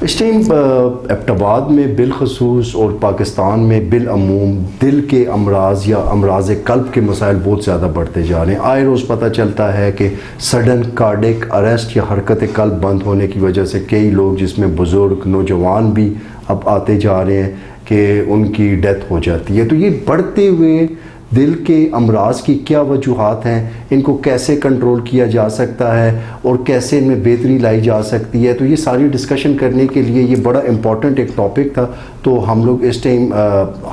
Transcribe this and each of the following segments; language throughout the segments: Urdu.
اس ٹائم ایبٹ آباد میں بالخصوص اور پاکستان میں بالعموم دل کے امراض یا امراض قلب کے مسائل بہت زیادہ بڑھتے جا رہے ہیں. آئے روز پتہ چلتا ہے کہ سڈن کارڈک اریسٹ یا حرکت قلب بند ہونے کی وجہ سے کئی لوگ جس میں بزرگ نوجوان بھی اب آتے جا رہے ہیں کہ ان کی ڈیتھ ہو جاتی ہے. تو یہ بڑھتے ہوئے دل کے امراض کی کیا وجوہات ہیں, ان کو کیسے کنٹرول کیا جا سکتا ہے اور کیسے ان میں بہتری لائی جا سکتی ہے, تو یہ ساری ڈسکشن کرنے کے لیے یہ بڑا امپورٹنٹ ایک ٹاپک تھا. تو ہم لوگ اس time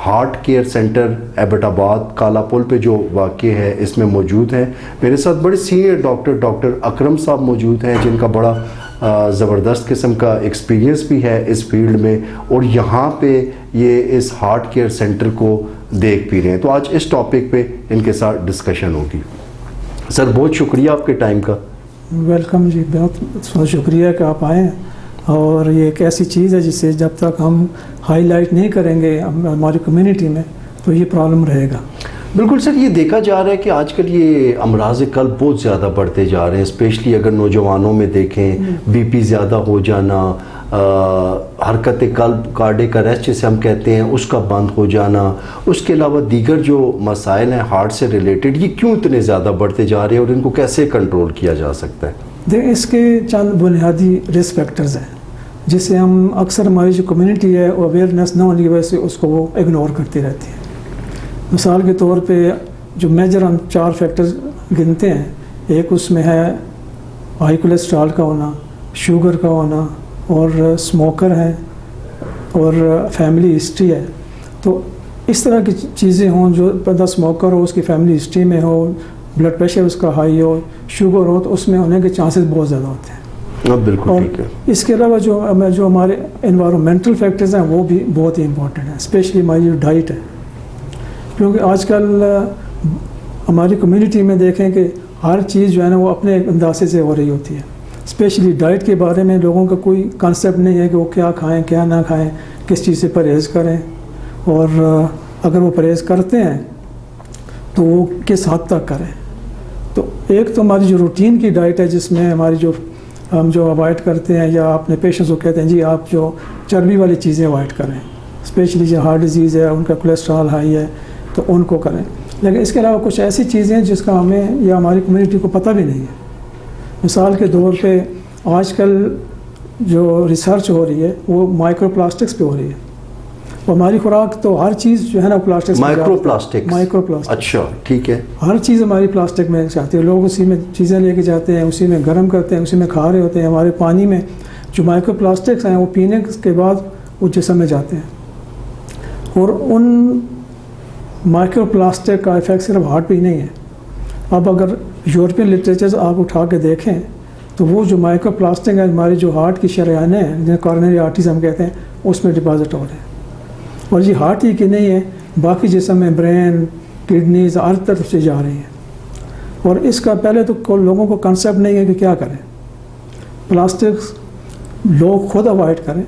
heart care centre Abbottabad Kala پل پہ جو واقع ہے اس میں موجود ہیں. میرے ساتھ بڑے سینئر ڈاکٹر اکرم صاحب موجود ہیں جن کا بڑا زبردست قسم کا ایکسپیرینس بھی ہے اس فیلڈ میں, اور یہاں پہ یہ اس ہارٹ کیئر سینٹر کو دیکھ بھی رہے ہیں. تو آج اس ٹاپک پہ ان کے ساتھ ڈسکشن ہوگی. سر بہت شکریہ آپ کے ٹائم کا. ویلکم جی, بہت شکریہ کہ آپ آئیں. اور یہ ایک ایسی چیز ہے جسے جب تک ہم ہائی لائٹ نہیں کریں گے ہماری کمیونٹی میں تو یہ پرابلم رہے گا. بالکل سر, یہ دیکھا جا رہا ہے کہ آج کل یہ امراض قلب بہت زیادہ بڑھتے جا رہے ہیں, اسپیشلی اگر نوجوانوں میں دیکھیں بی پی زیادہ ہو جانا, حرکت قلب کارڈک اریسٹ جسے ہم کہتے ہیں اس کا بند ہو جانا, اس کے علاوہ دیگر جو مسائل ہیں ہارٹ سے ریلیٹڈ, یہ کیوں اتنے زیادہ بڑھتے جا رہے ہیں اور ان کو کیسے کنٹرول کیا جا سکتا ہے؟ دیکھیں اس کے چند بنیادی رسک فیکٹرز ہیں جسے ہم اکثر ہماری جو کمیونٹی ہے اویئرنیس نہ ہونے کی وجہ سے اس کو وہ اگنور کرتی رہتی ہے. مثال کے طور پہ جو میجر ہم 4 فیکٹرز گنتے ہیں, ایک اس میں ہے ہائی کولیسٹرول کا ہونا, شوگر کا ہونا, اور اسموکر ہے, اور فیملی ہسٹری ہے. تو اس طرح کی چیزیں ہوں جو بندہ اسموکر ہو, اس کی فیملی ہسٹری میں ہو, بلڈ پریشر اس کا ہائی ہو, شوگر ہو, تو اس میں ہونے کے چانسز بہت زیادہ ہوتے ہیں. بالکل ٹھیک ہے. اس کے علاوہ جو ہمارے انوائرمنٹل فیکٹرز ہیں وہ بھی بہت ہی امپورٹنٹ ہیں, اسپیشلی ہماری جو ڈائٹ ہے, کیونکہ آج کل ہماری کمیونٹی میں دیکھیں کہ ہر چیز جو ہے نا وہ اپنے اندازے سے ہو رہی ہوتی ہے. اسپیشلی ڈائٹ کے بارے میں لوگوں کا کوئی کانسیپٹ نہیں ہے کہ وہ کیا کھائیں کیا نہ کھائیں, کس چیز سے پرہیز کریں, اور اگر وہ پرہیز کرتے ہیں تو وہ کس حد تک کریں. تو ایک تو ہماری جو روٹین کی ڈائٹ ہے جس میں ہماری ہم جو اوائڈ کرتے ہیں یا اپنے پیشنٹس کو کہتے ہیں جی آپ جو چربی والی چیزیں اوائڈ کریں, اسپیشلی جو ہارٹ ڈیزیز ہے, ان کا کولیسٹرول ہائی ہے تو ان کو کریں. لیکن اس کے علاوہ کچھ ایسی چیزیں جس کا ہمیں یا ہماری کمیونٹی کو پتہ بھی نہیں ہے. مثال کے طور پہ آج کل جو ریسرچ ہو رہی ہے وہ مائکرو پلاسٹکس پہ ہو رہی ہے. ہماری خوراک تو ہر چیز جو ہے نا پلاسٹک, مائکرو پلاسٹک. اچھا ٹھیک ہے. ہر چیز ہماری پلاسٹک میں چاہتے ہیں, لوگ اسی میں چیزیں لے کے جاتے ہیں, اسی میں گرم کرتے ہیں, اسی میں کھا رہے ہوتے ہیں. ہمارے پانی میں جو مائکرو پلاسٹکس ہیں وہ پینے کے بعد وہ جسم میں جاتے ہیں, اور ان مائکرو پلاسٹک کا افیکٹ صرف ہارٹ پہ ہی نہیں ہے. اب اگر یورپین لٹریچرز آپ اٹھا کے دیکھیں تو وہ جو مائکرو پلاسٹک ہے ہماری جو ہارٹ کی شریانیں ہیں جنہیں کارنری آرٹریز ہم کہتے ہیں اس میں ڈپازٹ ہو رہے ہیں. اور یہ ہارٹ ہی کی نہیں ہے, باقی جسم میں برین, کڈنیز ہر طرف سے جا رہی ہیں. اور اس کا پہلے تو لوگوں کو کنسیپٹ نہیں ہے کہ کیا کریں. پلاسٹکس لوگ خود اوائڈ کریں,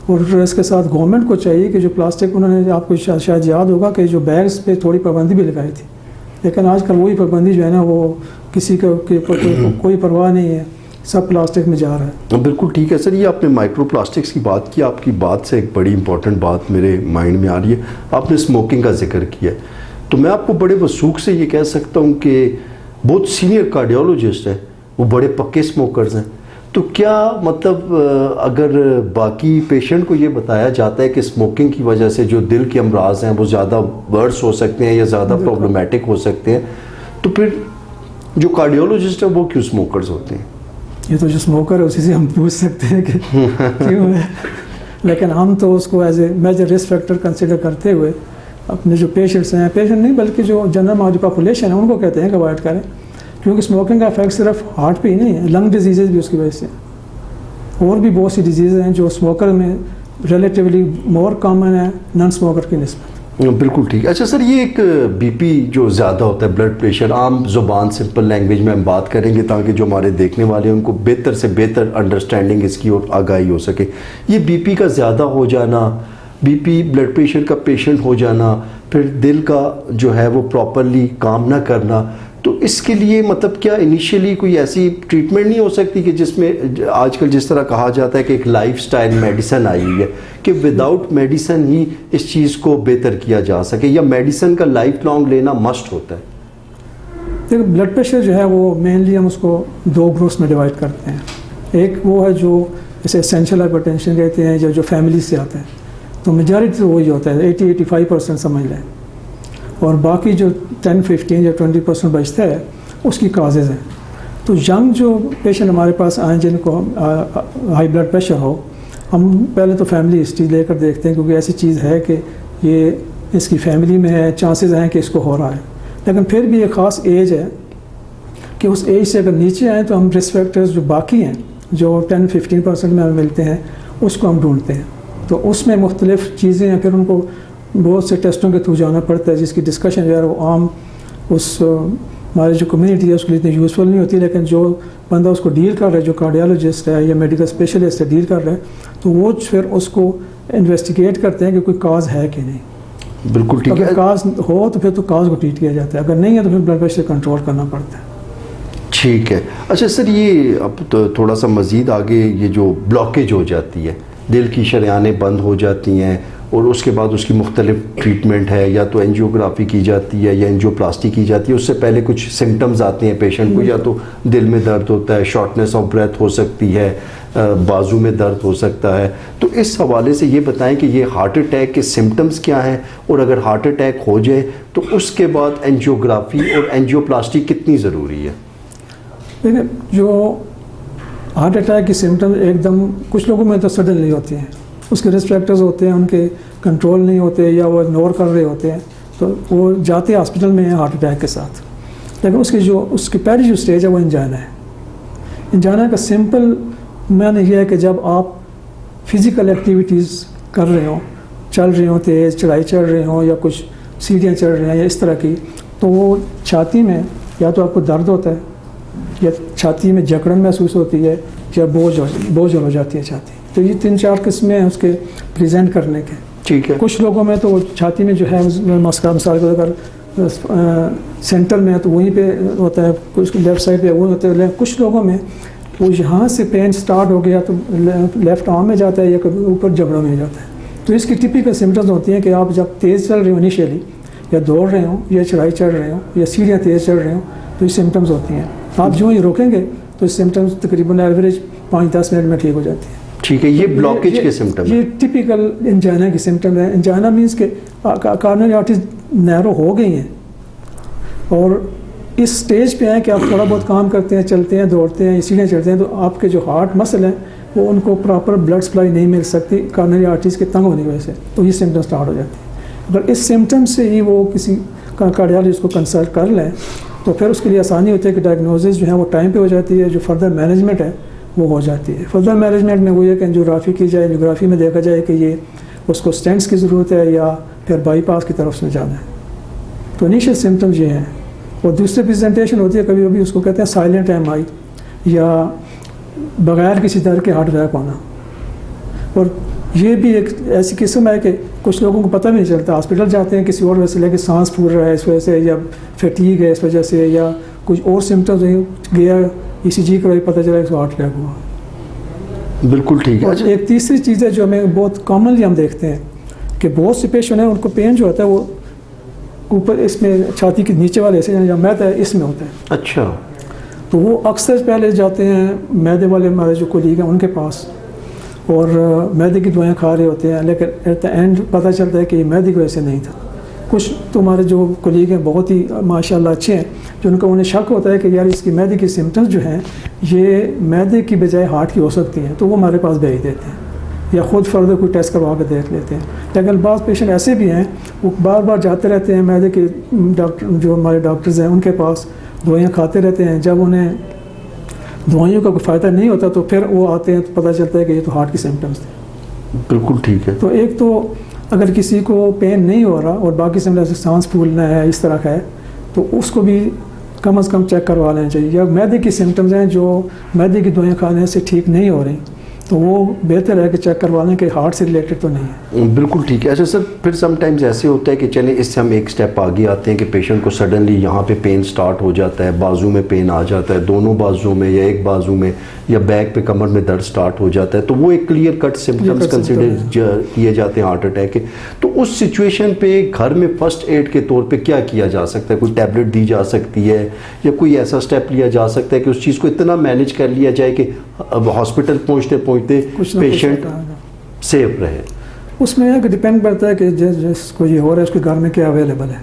اور اس کے ساتھ گورنمنٹ کو چاہیے کہ جو پلاسٹک انہوں نے, آپ کو شاید یاد ہوگا کہ جو بیگز پہ تھوڑی پابندی بھی لگائی تھی, لیکن آج کل وہی پابندی جو ہے نا وہ کسی کا کوئی پرواہ نہیں ہے, سب پلاسٹک میں جا رہا ہے. بالکل ٹھیک ہے سر. یہ آپ نے مائکرو پلاسٹکس کی بات کی, آپ کی بات سے ایک بڑی امپورٹنٹ بات میرے مائنڈ میں آ رہی ہے. آپ نے اسموکنگ کا ذکر کیا, تو میں آپ کو بڑے وثوق سے یہ کہہ سکتا ہوں کہ بہت سینئر کارڈیولوجسٹ ہیں, وہ بڑے پکے اسموکرز ہیں. تو کیا مطلب اگر باقی پیشنٹ کو یہ بتایا جاتا ہے کہ اسموکنگ کی وجہ سے جو دل کے امراض ہیں وہ زیادہ ورس ہو سکتے ہیں یا زیادہ پرابلمٹک ہو سکتے ہیں, تو پھر جو کارڈیولوجسٹ ہیں وہ کیوں اسموکرز ہوتے ہیں؟ یہ تو جو اسموکر ہے اسی سے ہم پوچھ سکتے ہیں کہ کیوں ہے, لیکن ہم تو اس کو as a major risk factor consider کرتے ہوئے اپنے جو پیشنٹس ہیں, پیشنٹ نہیں بلکہ جو جنرل ہماری پاپولیشن ہے ان کو کہتے ہیں کہ اوائڈ کریں, کیونکہ اسموکنگ کا افیکٹ صرف ہارٹ پہ ہی نہیں ہے, لنگ ڈیزیزز بھی اس کی وجہ سے, اور بھی بہت سی ڈیزیز ہیں جو اسموکر میں ریلیٹیولی مور کامن ہے نان اسموکر کی نسبت. بالکل ٹھیک. اچھا سر, یہ ایک بی پی جو زیادہ ہوتا ہے, بلڈ پریشر, عام زبان سمپل لینگویج میں ہم بات کریں گے تاکہ جو ہمارے دیکھنے والے ہیں ان کو بہتر سے بہتر انڈرسٹینڈنگ اس کی اور آگاہی ہو سکے. یہ بی پی کا زیادہ ہو جانا, بی پی بلڈ پریشر کا پیشنٹ ہو جانا, پھر دل کا جو ہے وہ پراپرلی کام نہ کرنا, تو اس کے لیے مطلب کیا انیشیلی کوئی ایسی ٹریٹمنٹ نہیں ہو سکتی کہ جس میں آج کل جس طرح کہا جاتا ہے کہ ایک لائف سٹائل میڈیسن آئی ہوئی ہے کہ وداؤٹ میڈیسن ہی اس چیز کو بہتر کیا جا سکے, یا میڈیسن کا لائف لانگ لینا مسٹ ہوتا ہے؟ دیکھیں بلڈ پریشر جو ہے وہ مینلی ہم اس کو 2 گروپس میں ڈیوائڈ کرتے ہیں. ایک وہ ہے جو جیسے اسینشل ہائپر ٹینشن کہتے ہیں, جو فیملی سے آتا ہے, تو میجارٹی تو وہی ہوتا ہے, 80-85% سمجھ لیں, اور باقی جو 10-15 یا 20% بچتا ہے اس کی کازز ہیں. تو ینگ جو پیشنٹ ہمارے پاس آئیں جن کو ہائی بلڈ پریشر ہو, ہم پہلے تو فیملی ہسٹری لے کر دیکھتے ہیں, کیونکہ ایسی چیز ہے کہ یہ اس کی فیملی میں ہے, چانسز ہیں کہ اس کو ہو رہا ہے. لیکن پھر بھی ایک خاص ایج ہے کہ اس ایج سے اگر نیچے آئیں تو ہم رسک فیکٹرز جو باقی ہیں جو 10-15% میں ہمیں ملتے ہیں اس کو ہم ڈھونڈتے ہیں. تو اس میں مختلف چیزیں ہیں, پھر ان کو بہت سے ٹیسٹوں کے تھرو جانا پڑتا ہے جس کی ڈسکشن جو ہے وہ عام اس ہماری جو کمیونٹی ہے اس کے لیے اتنی یوزفل نہیں ہوتی, لیکن جو بندہ اس کو ڈیل کر رہا ہے, جو کارڈیالوجسٹ ہے یا میڈیکل اسپیشلسٹ ہے ڈیل کر رہا ہے, تو وہ پھر اس کو انویسٹیگیٹ کرتے ہیں کہ کوئی کاز ہے کہ نہیں. بالکل ٹھیک ہے. اگر کاز ہو تو پھر تو کاز کو ٹریٹ کیا جاتا ہے, اگر نہیں ہے تو پھر بلڈ پریشر کنٹرول کرنا پڑتا ہے. ٹھیک ہے. اچھا سر, یہ اب تو تھوڑا سا مزید آگے یہ جو بلاکیج ہو جاتی ہے, دل کی شریانیں بند ہو جاتی ہیں اور اس کے بعد اس کی مختلف ٹریٹمنٹ ہے, یا تو اینجیوگرافی کی جاتی ہے یا اینجیوپلاسٹی کی جاتی ہے. اس سے پہلے کچھ سمٹمز آتے ہیں پیشنٹ کو, یا تو دل میں درد ہوتا ہے, شارٹنیس آف بریتھ ہو سکتی ہے, بازو میں درد ہو سکتا ہے. تو اس حوالے سے یہ بتائیں کہ یہ ہارٹ اٹیک کے سمٹمز کیا ہیں, اور اگر ہارٹ اٹیک ہو جائے تو اس کے بعد اینجیوگرافی اور اینجیوپلاسٹی کتنی ضروری ہے؟ دیکھیں جو ہارٹ اٹیک کی سمٹم ایک دم کچھ لوگوں میں تو سڈنلی ہوتی ہیں, اس کے رسک فیکٹرز ہوتے ہیں, ان کے کنٹرول نہیں ہوتے یا وہ اگنور کر رہے ہوتے ہیں, تو وہ جاتے ہیں ہاسپٹل میں ہارٹ اٹیک کے ساتھ. لیکن اس کی پہلی جو اسٹیج ہے وہ انجائنا ہے. انجائنا کا سمپل معنی یہ ہے کہ جب آپ فزیکل ایکٹیویٹیز کر رہے ہوں, چل رہے ہوں, تیز چڑھائی چڑھ رہے ہوں یا کچھ سیڑھیاں چڑھ رہے ہیں یا اس طرح کی, تو وہ چھاتی میں یا تو آپ کو درد ہوتا ہے, یا چھاتی میں جکڑن محسوس ہوتی ہے, یا بوجھ ہو جاتی ہے چھاتی. تو یہ 3-4 قسمیں ہیں اس کے پریزنٹ کرنے کے. ٹھیک ہے. کچھ لوگوں میں تو چھاتی میں جو ہے مثال کے اگر سینٹر میں ہے تو وہیں پہ ہوتا ہے, کچھ لیفٹ سائڈ پہ وہی ہوتا ہے. کچھ لوگوں میں وہ یہاں سے پین سٹارٹ ہو گیا تو لیفٹ آرم میں جاتا ہے یا کبھی اوپر جبڑوں میں جاتا ہے. تو اس کی ٹپیکل سمٹمز ہوتی ہیں کہ آپ جب تیز چل رہے ہوں انیشیلی, یا دوڑ رہے ہوں, یا چڑھائی چڑھ رہے ہوں, یا سیڑھیاں تیز چڑھ رہے ہوں, تو یہ سمٹمز ہوتی ہیں. آپ جو ہی روکیں گے تو اس سمٹمز تقریباً ایوریج 5-10 منٹ میں ٹھیک ہو جاتی ہیں. ٹھیک ہے. یہ بلاکیج کے سمٹم یہ ٹپیکل انجائنا کی سمٹم ہے. انجائنا مینس کہ کارنری آرٹریز نیرو ہو گئی ہیں اور اس سٹیج پہ ہیں کہ آپ تھوڑا بہت کام کرتے ہیں, چلتے ہیں, دوڑتے ہیں, سیڑھیاں چڑھتے ہیں, تو آپ کے جو ہارٹ مسل ہیں وہ ان کو پراپر بلڈ سپلائی نہیں مل سکتی کارنری آرٹریز کے تنگ ہونے کی وجہ سے, تو یہ سمٹم سٹارٹ ہو جاتی ہیں. اگر اس سمٹم سے ہی وہ کسی کارڈیالوجسٹ کو کنسلٹ کر لیں تو پھر اس کے لیے آسانی ہوتی ہے کہ ڈائگنوزس جو ہے وہ ٹائم پہ ہو جاتی ہے, جو فردر مینجمنٹ ہے وہ ہو جاتی ہے. فردر مینجمنٹ میں وہ یہ کہ اینجیوگرافی کی جائے, اینجیوگرافی میں دیکھا جائے کہ یہ اس کو اسٹینٹس کی ضرورت ہے یا پھر بائی پاس کی طرف سے جانا ہے. تو انیشیل سمٹمز یہ ہیں. اور دوسری پریزنٹیشن ہوتی ہے کبھی کبھی اس کو کہتے ہیں سائلنٹ ایم آئی, یا بغیر کسی طرح کے ہارٹ اٹیک ہونا. اور یہ بھی ایک ایسی قسم ہے کہ کچھ لوگوں کو پتہ بھی نہیں چلتا, ہاسپٹل جاتے ہیں کسی اور وجہ سے, لے کے سانس پھول رہا ہے اس وجہ سے, یا فیٹیگ ہے اس وجہ سے, یا کچھ اور سمٹمز گیا ECG کروائی پتہ چلا کہ ہارٹ اٹیک ہوا. بالکل ٹھیک ہے. اور ایک تیسری چیز ہے جو ہمیں بہت کامنلی ہم دیکھتے ہیں کہ بہت سے پیشنٹ ہیں ان کو پین جو ہوتا ہے وہ اوپر اس میں چھاتی کے نیچے والے ایسے جو میدا ہے اس میں ہوتا ہے. اچھا. تو وہ اکثر پہلے جاتے ہیں میدے والے ہمارے جو کولیگ ہیں ان کے پاس, اور میدے کی دوائیں کھا رہے ہوتے ہیں, لیکن ایٹ دا اینڈ پتہ چلتا ہے کہ یہ میدے کی وجہ سے نہیں تھا. کچھ تو ہمارے جو کولیگ ہیں بہت ہی ماشاءاللہ اچھے ہیں, جو ان کا انہیں شک ہوتا ہے کہ یار اس کی میدے کی سمٹمز جو ہیں یہ میدے کی بجائے ہارٹ کی ہو سکتی ہیں, تو وہ ہمارے پاس بھیج دیتے ہیں یا خود فردر کوئی ٹیسٹ کروا کے دیکھ لیتے ہیں. لیکن بعض پیشنٹ ایسے بھی ہیں وہ بار بار جاتے رہتے ہیں میدے کے ڈاکٹر, جو ہمارے ڈاکٹرز ہیں ان کے پاس, دوائیاں کھاتے رہتے ہیں. جب انہیں دوائیوں کا کوئی فائدہ نہیں ہوتا تو پھر وہ آتے ہیں تو پتہ چلتا ہے کہ یہ تو ہارٹ کی سمٹمز تھے. بالکل ٹھیک ہے. تو ایک تو اگر کسی کو پین نہیں ہو رہا اور باقی سمٹمز سانس پھولنا ہے اس طرح کا ہے تو اس کو بھی کم از کم چیک کروا لینا چاہیے. یا میدے کی سمٹمز ہیں جو میدے کی دوائیاں کھانے سے ٹھیک نہیں ہو رہی, تو وہ بہتر ہے کہ چیک کروا لیں کہ ہارٹ سے ریلیٹڈ تو نہیں ہے. بالکل ٹھیک ہے. اچھا سر پھر سم ٹائمز ایسے ہوتا ہے کہ چلیں اس سے ہم ایک سٹیپ آگے آتے ہیں کہ پیشنٹ کو سڈنلی یہاں پہ پین سٹارٹ ہو جاتا ہے, بازو میں پین آ جاتا ہے, دونوں بازو میں یا ایک بازو میں, یا بیک پہ کمر میں درد سٹارٹ ہو جاتا ہے, تو وہ ایک کلیئر کٹ سمپٹمز کنسیڈر کیے جاتے ہیں ہارٹ اٹیک کے. تو اس سچویشن پہ گھر میں فرسٹ ایڈ کے طور پہ کیا کیا جا سکتا ہے؟ کوئی ٹیبلٹ دی جا سکتی ہے یا کوئی ایسا سٹیپ لیا جا سکتا ہے کہ اس چیز کو اتنا مینیج کر لیا جائے کہ اب ہاسپٹل پہنچتے پیشنٹ سیف رہے؟ اس میں کہ ڈپینڈ کرتا ہے کہ جس کو یہ ہو رہا ہے اس کے گھر میں کیا اویلیبل ہے.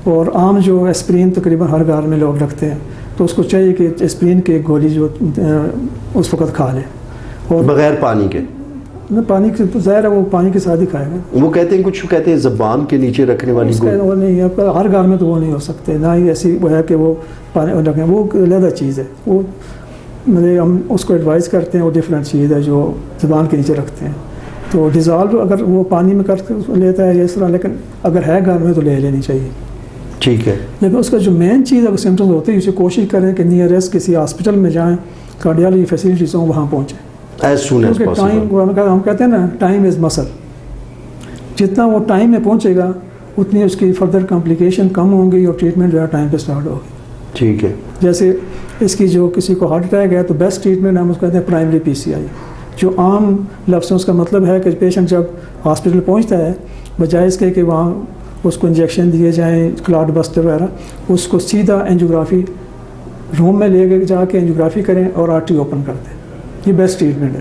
اور عام جو اسپرین تقریباً ہر گھر میں لوگ رکھتے ہیں, تو اس کو چاہیے کہ اسپرین کی ایک گولی جو اس وقت کھا لے, اور بغیر پانی کے. پانی کی ظاہر ہے وہ پانی کے ساتھ ہی کھائے گا. وہ کہتے ہیں کچھ کہتے ہیں زبان کے نیچے رکھنے والی گولی. وہ نہیں ہے, ہر گھر میں تو وہ نہیں ہو سکتے, نہ ہی ایسی وہ ہے کہ وہ پانی رکھیں, وہ علیحدہ چیز ہے. وہ مطلب ہم اس کو ایڈوائز کرتے ہیں, وہ ڈفرینٹ چیز ہے جو زبان کے نیچے رکھتے ہیں. تو ڈیزالو اگر وہ پانی میں کر لیتا ہے اس طرح, لیکن اگر ہے گھر میں تو لے لینی چاہیے. ٹھیک ہے. لیکن اس کا جو مین چیز اگر سمٹمز ہوتے ہیں اسے کوشش کریں کہ نیئرسٹ کسی ہاسپٹل میں جائیں, کارڈیالوجی فیسلٹیز ہوں وہاں پہنچیں ایز سون ایز پاسبل. ہم کہتے ہیں نا ٹائم از مسل, جتنا وہ ٹائم میں پہنچے گا اتنی اس کی فردر کمپلیکیشن کم ہوں گی اور ٹریٹمنٹ جو ہے ٹائم پہ اسٹارٹ ہوگی. ٹھیک ہے. جیسے اس کی جو کسی کو ہارٹ اٹیک ہے تو بیسٹ ٹریٹمنٹ ہم اس کو کہتے ہیں پرائمری پی سی آئی, جو عام لفظ اس کا مطلب ہے کہ پیشنٹ جب ہاسپٹل پہنچتا ہے بجائے اس کے کہ وہاں اس کو انجیکشن دیے جائیں کلاٹ بسٹر وغیرہ, اس کو سیدھا اینجیوگرافی روم میں لے کے جا کے اینجیوگرافی کریں اور آرٹری اوپن کر دیں. یہ بیسٹ ٹریٹمنٹ ہے.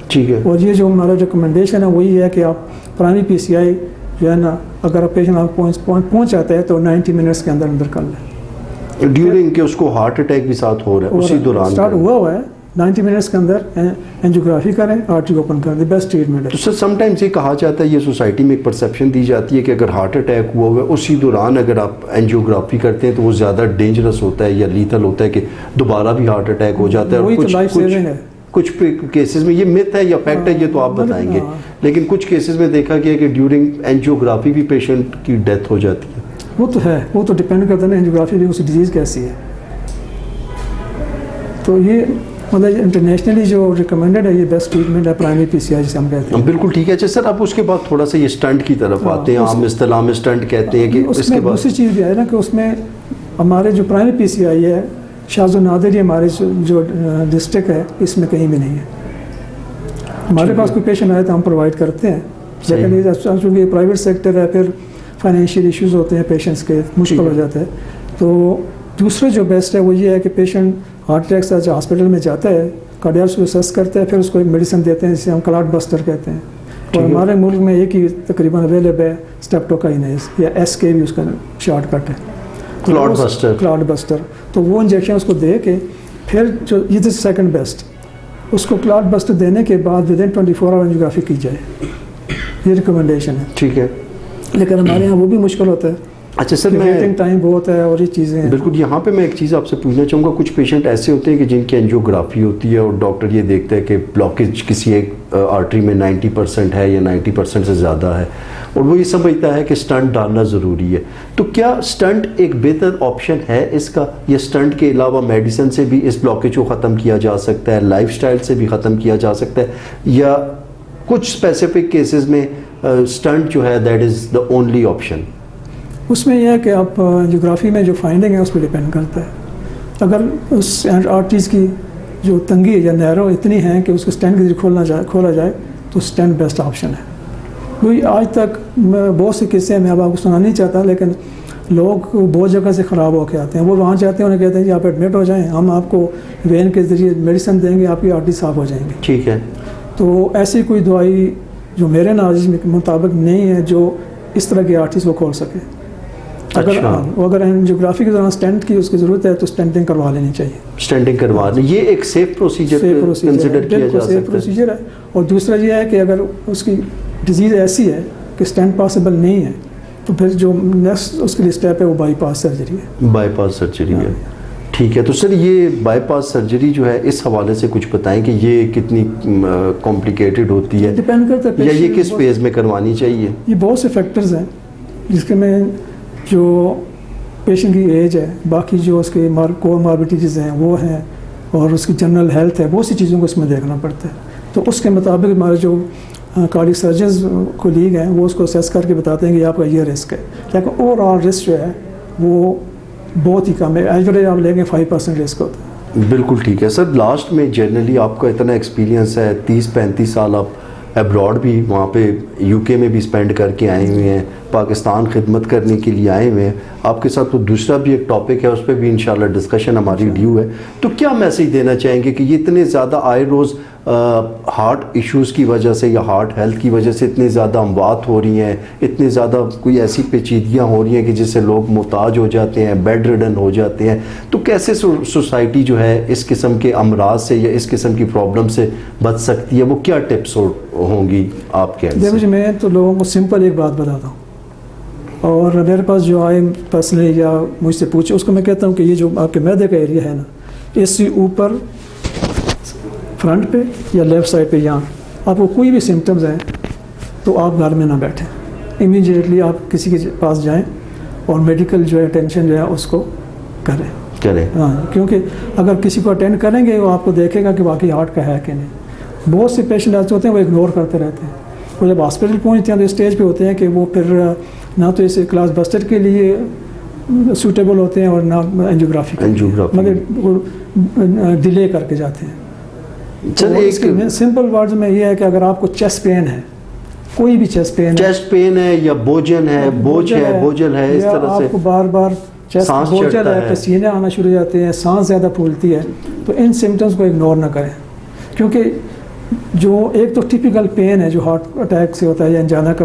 ٹھیک ہے. اور یہ جو ہمارا ریکمنڈیشن ہے وہی ہے کہ آپ پرائمری پی سی آئی جو ہے نا, اگر پیشنٹ آپ پہنچ جاتا ہے تو 90 منٹس کے اندر کر لیں. ڈیورنگ کہ اس کو ہارٹ اٹیک بھی ساتھ ہو رہا ہے اسی دوران اسٹارٹ ہوا ہے 90 منٹس کے اندر اینجیوگرافی کریں, آرٹری اوپن کر دیں, بیسٹ ٹریٹمنٹ ہے. تو سر سم ٹائمز یہ کہا جاتا ہے, یہ سوسائٹی میں ایک پرسیپشن دی جاتی ہے کہ اگر ہارٹ اٹیک ہوا ہوا ہے اسی دوران اگر آپ اینجیوگرافی کرتے ہیں تو وہ زیادہ ڈینجرس ہوتا ہے یا لیتھل ہوتا ہے کہ دوبارہ بھی ہارٹ اٹیک ہو جاتا ہے. اور کچھ کیسز میں یہ مت ہے یا فیکٹ ہے یہ تو آپ بتائیں گے, لیکن کچھ کیسز میں دیکھا گیا کہ ڈیورنگ اینجیوگرافی بھی پیشنٹ کی ڈیتھ ہو جاتی ہے. وہ تو ہے, وہ تو ڈپینڈ کرتا ہے نا اینجیوگرافی بھی اس ڈیزیز کیسی ہے. تو یہ مطلب انٹرنیشنلی جو ریکمینڈڈ ہے یہ بیسٹ ٹریٹمنٹ ہے پرائمری پی سی آئی جسے ہم کہتے ہیں. بالکل ٹھیک ہے. اچھا سر اب اس کے بعد تھوڑا سا یہ اسٹنٹ کی طرف آتے ہیں, عام اصطلاح میں اسٹنٹ کہتے ہیں کہ اس کے بعد دوسری چیز بھی ہے نا کہ اس میں ہمارے جو پرائمری پی سی آئی ہے شاذ و نادر یہ ہمارے جو ڈسٹرکٹ ہے اس میں کہیں بھی نہیں ہے. ہمارے پاس کوئی پیشنٹ آئے تو ہم پرووائڈ کرتے ہیں, لیکن چونکہ یہ پرائیویٹ سیکٹر ہے پھر فائنینشیل ایشوز ہوتے ہیں پیشنٹس کے, مشکل ہو جاتا ہے. تو دوسرے جو بیسٹ ہے وہ یہ ہے کہ پیشنٹ ہارٹ اٹیک سے ہاسپٹل میں جاتا ہے, کارڈیالوجسٹ کو اسیس کرتا ہے, پھر اس کو ایک میڈیسن دیتے ہیں جسے ہم کلاٹ بسٹر کہتے ہیں. اور ہمارے ملک میں ایک ہی تقریباً اویلیبل ہے اسٹیپٹوکائنیز یا ایس کے بھی اس کا شارٹ کٹ ہے, کلاٹ بسٹر. تو وہ انجیکشن اس کو دے کے پھر جو یہ سیکنڈ بیسٹ, اس کو کلاٹ بسٹر دینے کے بعد ود ان 24 آور اینجیوگرافی کی جائے, یہ ریکمنڈیشن ہے. ٹھیک ہے. لیکن ہمارے یہاں وہ بھی مشکل ہوتا ہے. اچھا سر ویٹنگ ٹائم بہت ہے اور یہ چیزیں ہیں. بالکل. یہاں پہ میں ایک چیز آپ سے پوچھنا چاہوں گا, کچھ پیشنٹ ایسے ہوتے ہیں کہ جن کی اینجیوگرافی ہوتی ہے اور ڈاکٹر یہ دیکھتا ہے کہ بلاکیج کسی ایک آرٹری میں 90% ہے یا 90% سے زیادہ ہے, اور وہ یہ سمجھتا ہے کہ اسٹنٹ ڈالنا ضروری ہے. تو کیا اسٹنٹ ایک بہتر آپشن ہے اس کا, یا اسٹنٹ کے علاوہ میڈیسن سے بھی اس بلاکیج کو ختم کیا جا سکتا ہے, لائف اسٹائل سے بھی ختم کیا جا سکتا ہے, یا کچھ اسپیسیفک کیسز میں اسٹنٹ جو ہے that is the only option? اس میں یہ ہے کہ آپ جغرافی میں جو فائنڈنگ ہے اس پہ ڈپینڈ کرتا ہے. اگر اس آرٹریز کی جو تنگی یا نیرو اتنی ہیں کہ اس کو اسٹینٹ کے ذریعے کھولا جائے تو اسٹینٹ بیسٹ آپشن ہے. کیونکہ آج تک بہت سے قصے ہیں, میں اب آپ کو سنانا نہیں چاہتا, لیکن لوگ بہت جگہ سے خراب ہو کے آتے ہیں, وہ وہاں جاتے ہیں انہیں کہتے ہیں کہ آپ ایڈمٹ ہو جائیں, ہم آپ کو وین کے ذریعے میڈیسن دیں گے, آپ کی آرٹری صاف ہو جائیں گے. ٹھیک ہے. تو ایسی کوئی دوائی جو میرے نالج کے مطابق نہیں ہے جو اس طرح کی آرٹریز کو کھول سکے. اگر اینجیوگرافی کے دوران اسٹینٹ کی اس کی ضرورت ہے تو اسٹینٹنگ کروا لینی چاہیے. اسٹینٹنگ کروا لیں, یہ ایک سیف پروسیجر کنسیڈر کیا جا سکتا ہے. پروسیجر ہے. اور دوسرا یہ ہے کہ اگر اس کی ڈیزیز ایسی ہے کہ اسٹینٹ پاسبل نہیں ہے تو پھر جو نیکسٹ اس کے لیے اسٹیپ ہے وہ بائی پاس سرجری ہے. بائی پاس سرجری ہے. ٹھیک ہے. تو سر یہ بائی پاس سرجری جو ہے اس حوالے سے کچھ بتائیں کہ یہ کتنی کمپلیکیٹڈ ہوتی ہے, ڈپینڈ کرتا ہے یا یہ کس فیز میں کروانی چاہیے؟ یہ بہت سے فیکٹرز ہیں جس کے میں جو پیشنٹ کی ایج ہے, باقی جو اس کے کور ماربیڈیٹیز ہیں وہ ہیں, اور اس کی جنرل ہیلتھ ہے, بہت سی چیزوں کو اس میں دیکھنا پڑتا ہے. تو اس کے مطابق ہمارے جو کارڈیک سرجنز کولیگ ہیں وہ اس کو اسیس کر کے بتاتے ہیں کہ آپ کا یہ رسک ہے، لیکن اوور آل رسک جو ہے وہ بہت ہی کم ہے، ایوریج آپ لیں گے 5% رسک ہوتا ہے۔ بالکل ٹھیک ہے سر، لاسٹ میں جنرلی آپ کا اتنا ایکسپیرینس ہے، 30-35 سال آپ ابراڈ بھی وہاں پہ یو کے میں بھی اسپینڈ کر کے آئے ہوئے ہیں، پاکستان خدمت کرنے کے لیے آئے ہوئے ہیں، آپ کے ساتھ وہ دوسرا بھی ایک ٹاپک ہے، اس پہ بھی انشاءاللہ ڈسکشن ہماری ڈیو ہے، تو کیا میسیج دینا چاہیں گے کہ یہ اتنے زیادہ آئے روز ہارٹ ایشوز کی وجہ سے یا ہارٹ ہیلتھ کی وجہ سے اتنی زیادہ اموات ہو رہی ہیں، اتنی زیادہ کوئی ایسی پیچیدگیاں ہو رہی ہیں کہ جس سے لوگ محتاج ہو جاتے ہیں، بیڈ ریڈن ہو جاتے ہیں، تو کیسے سوسائٹی جو ہے اس قسم کے امراض سے یا اس قسم کی پرابلم سے بچ سکتی ہے؟ وہ کیا ٹپس ہوں گی آپ کے؟ دیکھو میں تو لوگوں کو سمپل ایک بات بتاتا ہوں، اور میرے پاس جو آئے پرسنلی یا مجھ سے پوچھے اس کو میں کہتا ہوں کہ یہ جو آپ کے معدے کا ایریا ہے نا، اس سے اوپر فرنٹ پہ یا لیفٹ سائڈ پہ یہاں آپ کو کوئی بھی سمٹمز ہیں تو آپ گھر میں نہ بیٹھیں، امیڈیٹلی آپ کسی کے پاس جائیں اور میڈیکل جو ہے اٹینشن جو ہے اس کو کریں۔ ہاں، کیونکہ اگر کسی کو اٹینڈ کریں گے وہ آپ کو دیکھے گا کہ واقعی ہارٹ کا ہے کہ نہیں۔ بہت سے پیشنٹ ایسے ہوتے ہیں وہ اگنور کرتے رہتے ہیں، وہ جب ہاسپٹل پہنچتے ہیں تو اسٹیج پہ ہوتے ہیں کہ وہ پھر نہ تو اسے کلاس بسٹر کے لیے سوٹیبل ہوتے ہیں اور نہ اینجیوگرافی مگر وہ ڈیلے کر کے جاتے ہیں۔ سمپل ورڈز میں یہ ہے کہ اگر آپ کو چیسٹ پین ہے، کوئی بھی چیسٹ پین ہے یا بوجھل ہے اس طرح سے آپ کو بار بار چیسٹ بوجھل ہے، پسینے آنا شروع ہو جاتے ہیں، سانس زیادہ پھولتی ہے، تو ان سمٹمز کو اگنور نہ کریں، کیونکہ جو ایک تو ٹپیکل پین ہے جو ہارٹ اٹیک سے ہوتا ہے یا انجانا کا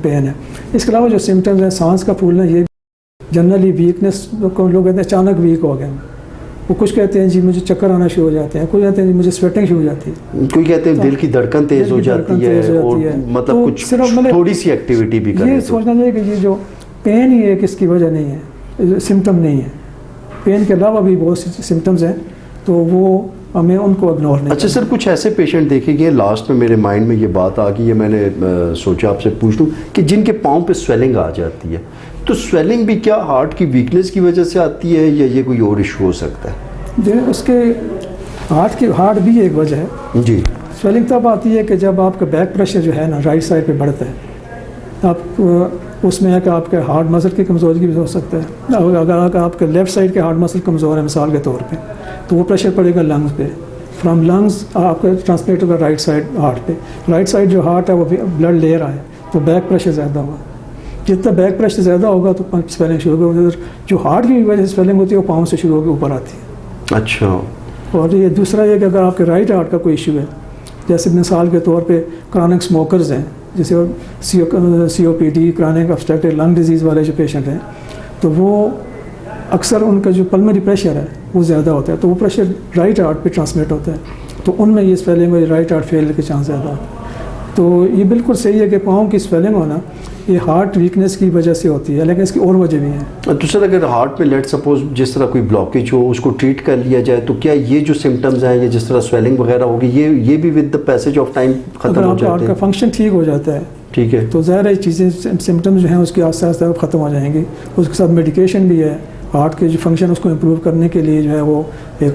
پین ہے، اس کے علاوہ جو سمٹمز ہیں سانس کا پھولنا، یہ جنرلی ویکنس کو لوگ کہتے ہیں اچانک ویک ہو گئے، وہ کچھ کہتے ہیں جی مجھے چکر آنا شروع ہو جاتے ہیں، کوئی کہتے ہیں جی مجھے سویٹنگ شروع ہو جاتی ہے، کوئی کہتے ہیں دل کی دھڑکن تیز ہو جاتی ہے، اور مطلب کچھ تھوڑی سی ایکٹیویٹی بھی کریں۔ یہ سوچنا چاہیے کہ یہ جو پین ہی ہے کس کی وجہ نہیں ہے، سمٹم نہیں ہے، پین کے علاوہ بھی بہت سی سمٹمز ہیں، تو وہ ہمیں ان کو اگنور نہیں۔ اچھا سر، کچھ ایسے پیشنٹ دیکھے گئے، لاسٹ میں میرے مائنڈ میں یہ بات آ گئی ہے، میں نے سوچا آپ سے پوچھ لوں کہ جن کے پاؤں پہ سویلنگ آ جاتی ہے، تو سویلنگ بھی کیا ہارٹ کی ویکنس کی وجہ سے آتی ہے یا یہ کوئی اور ایشو ہو سکتا ہے؟ اس کے ہارٹ بھی ایک وجہ ہے جی۔ سویلنگ تب آتی ہے کہ جب آپ کا بیک پریشر جو ہے نا رائٹ سائڈ پہ بڑھتا ہے، آپ اس میں ہے کہ آپ کے ہارٹ مسل کی کمزوری بھی ہو سکتا ہے، اگر آپ کے لیفٹ سائڈ کے ہارٹ مسل کمزور ہے مثال کے طور پہ تو وہ پریشر پڑے گا لنگز پہ، فرام لنگز آپ کا ٹرانسمیٹ ہوگا رائٹ سائڈ ہارٹ پہ، رائٹ سائڈ جو ہارٹ ہے وہ بلڈ لے رہا ہے تو بیک پریشر زیادہ ہوگا، جتنا بیک پریشر زیادہ ہوگا تو سویلنگ شروع ہوگی، جو ہارٹ کی وجہ سے سویلنگ ہوتی ہے وہ پاؤں سے شروع ہو کے اوپر آتی ہے۔ اچھا، اور یہ دوسرا یہ کہ اگر آپ کے رائٹ ہارٹ کا کوئی ایشو ہے، جیسے مثال کے طور پہ کرونک اسموکرز ہیں، جیسے سی او پی ڈی، کرونک obstructive لنگ ڈیزیز والے جو پیشنٹ ہیں، تو وہ اکثر ان کا جو پلمری پریشر ہے وہ زیادہ ہوتا ہے، تو وہ پریشر رائٹ ہارٹ پہ ٹرانسمٹ ہوتا ہے، تو ان میں یہ سویلنگ اور رائٹ ہارٹ فیلر کے چانس زیادہ ہوتے ہیں۔ تو یہ بالکل صحیح ہے کہ پاؤں کی سویلنگ ہونا یہ ہارٹ ویکنس کی وجہ سے ہوتی ہے، لیکن اس کی اور وجہ بھی ہیں۔ تو سر اگر ہارٹ میں لیٹ سپوز جس طرح کوئی بلاکیج ہو اس کو ٹریٹ کر لیا جائے تو کیا یہ جو سمٹمز ہیں یہ جس طرح سویلنگ وغیرہ ہوگی یہ بھی with the passage of time ختم ہو جاتے ہیں؟ ہارٹ کا فنکشن ٹھیک ہو جاتا ہے، ٹھیک ہے، تو ظاہر ہے چیزیں سمٹمز جو ہیں اس کے آہستہ آہستہ ختم ہو جائیں گی، اس کے ساتھ میڈیکیشن بھی ہے، ہارٹ کے جو فنکشن اس کو امپروو کرنے کے لیے جو ہے وہ ایک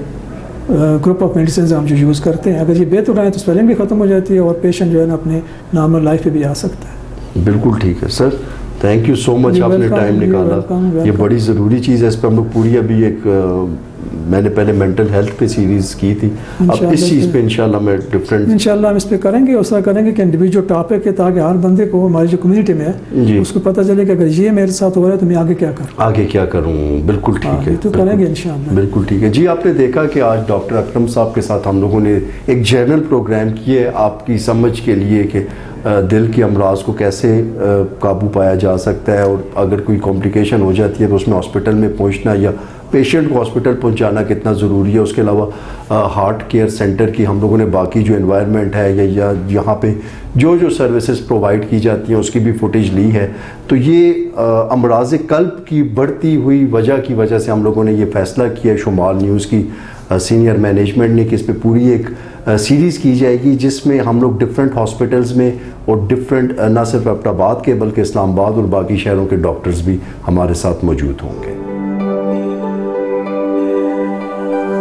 گروپ آف میڈیسنز ہم جو یوز کرتے ہیں، اگر یہ بہتر رہے تو سویلنگ بھی ختم ہو جاتی ہے اور پیشنٹ جو ہے نا اپنے نارمل لائف پہ بھی آ سکتا ہے۔ بالکل ٹھیک ہے سر، تھینک یو سو مچ، آپ نے ٹائم نکالا، یہ بڑی ضروری چیز ہے، اس پہ ہم لوگ پوری ابھی ایک میں نے پہلے مینٹل ہیلتھ پہ سیریز کی تھی، اب اس چیز پہ انشاءاللہ میں ڈفرینٹ انشاءاللہ ہم اس پہ کریں گے، اس طرح کریں گے کہ انڈیویجول ٹاپک ہے تاکہ ہر بندے کو ہماری جو کمیونٹی میں ہے اس کو پتہ چلے کہ اگر یہ میرے ساتھ ہو رہا ہے تو میں آگے کیا کروں۔ بالکل ٹھیک ہے، تو کریں گے انشاءاللہ، بالکل ٹھیک ہے جی۔ آپ نے دیکھا کہ آج ڈاکٹر اکرم صاحب کے ساتھ ہم لوگوں نے ایک جنرل پروگرام کیا ہے آپ کی سمجھ کے لیے کہ دل کے امراض کو کیسے قابو پایا جا سکتا ہے، اور اگر کوئی کمپلیکیشن ہو جاتی ہے تو اس میں ہاسپٹل میں پہنچنا یا پیشنٹ کو ہاسپٹل پہنچانا کتنا ضروری ہے۔ اس کے علاوہ ہارٹ کیئر سینٹر کی ہم لوگوں نے باقی جو انوائرمنٹ ہے یا یہاں پہ جو سروسز پرووائڈ کی جاتی ہیں اس کی بھی فوٹیج لی ہے، تو یہ امراض قلب کی بڑھتی ہوئی وجہ سے ہم لوگوں نے یہ فیصلہ کیا ہے شمال نیوز کی سینئر مینجمنٹ نے کہ اس پہ پوری ایک سیریز کی جائے گی جس میں ہم لوگ ڈفرینٹ ہاسپٹلز میں اور ڈفرینٹ نہ صرف ایبٹ آباد کے بلکہ اسلام آباد اور باقی شہروں کے ڈاکٹرز بھی ہمارے ساتھ موجود ہوں گے۔